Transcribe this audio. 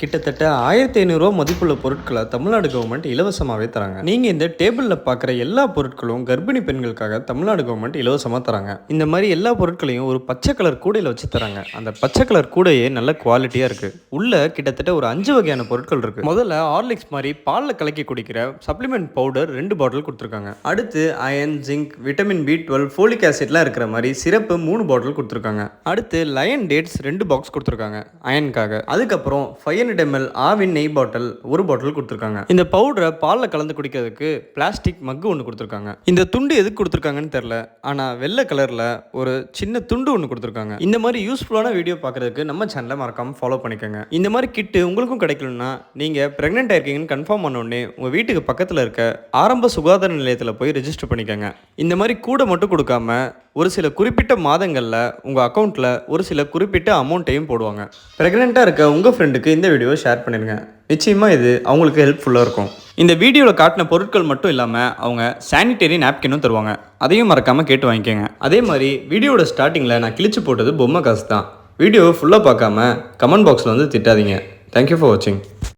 கிட்டத்தட்ட 1500 ரூபா மதிப்புள்ள பொருட்களை தமிழ்நாடு கவர்மெண்ட் இலவசமாகவே தராங்க. நீங்கள் இந்த டேபிளில் பார்க்குற எல்லா பொருட்களும் கர்ப்பிணி பெண்களுக்காக தமிழ்நாடு கவர்மெண்ட் இலவசமாக தராங்க. இந்த மாதிரி எல்லா பொருட்களையும் ஒரு பச்சை கலர் கூடையில் வச்சு தராங்க. அந்த பச்சை கலர் கூடையே நல்ல குவாலிட்டியாக இருக்குது. உள்ள கிட்டத்தட்ட ஒரு 5 வகையான பொருட்கள் இருக்குது. முதல்ல ஹார்லிக்ஸ் மாதிரி பாலில் கலக்கி குடிக்கிற சப்ளிமெண்ட் பவுடர் 2 பாட்டில் கொடுத்துருக்காங்க. அடுத்து iron, zinc, vitamin B12, folic ஆசிட்லாம் இருக்கிற மாதிரி சிறப்பு 3 பாட்டில் கொடுத்துருக்காங்க. அடுத்து லயன் டேட்ஸ் 2 பாக்ஸ் கொடுத்துருக்காங்க அயனுக்காக. அதுக்கப்புறம் 500 ml ஆவின் நெய் பாட்டில் 1 பாட்டில் கொடுத்துருக்காங்க. இந்த பவுடரை பாலில் கலந்து குடிக்கிறதுக்கு பிளாஸ்டிக் மக்கு ஒன்று கொடுத்துருக்காங்க. இந்த துண்டு எதுக்கு கொடுத்துருக்காங்கன்னு தெரியல, ஆனால் வெள்ளை கலரில் ஒரு சின்ன துண்டு ஒன்று கொடுத்துருக்காங்க. இந்த மாதிரி யூஸ்ஃபுல்லான வீடியோ பார்க்குறதுக்கு நம்ம சேனலை மறக்காமல் ஃபாலோ பண்ணிக்கோங்க. இந்த மாதிரி கிட்டு உங்களுக்கும் கிடைக்கணும்னா நீங்கள் ப்ரெக்னென்ட் ஆயிருக்கீங்கன்னு கன்ஃபார்ம் பண்ணோடனே உங்கள் வீட்டுக்கு பக்கத்தில் இருக்க ஆரம்ப சுகாதார நிலையத்தில் போய் ரெஜிஸ்டர் பண்ணிக்கோங்க. இந்த மாதிரி கூட மட்டும் கொடுக்காம ஒரு சில குறிப்பிட்ட மாதங்களில் உங்கள் அக்கௌண்ட்டில் ஒரு சில குறிப்பிட்ட அமௌண்ட்டையும் போடுவாங்க. ப்ரெக்னெண்ட்டாக இருக்க உங்கள் ஃப்ரெண்டுக்கு இந்த வீடியோவை ஷேர் பண்ணிடுங்க. நிச்சயமாக இது அவங்களுக்கு ஹெல்ப்ஃபுல்லாக இருக்கும். இந்த வீடியோவில் காட்டின பொருட்கள் மட்டும் இல்லாமல் அவங்க சானிடரி நாப்கினும் தருவாங்க. அதையும் மறக்காமல் கேட்டு வாங்கிக்கோங்க. அதே மாதிரி வீடியோட ஸ்டார்டிங்கில் நான் கிழிச்சு போட்டது பொம்மை காசு தான். வீடியோவை ஃபுல்லாக பார்க்காம கமெண்ட் பாக்ஸில் வந்து திட்டாதீங்க. தேங்க்யூ ஃபார் வாட்சிங்.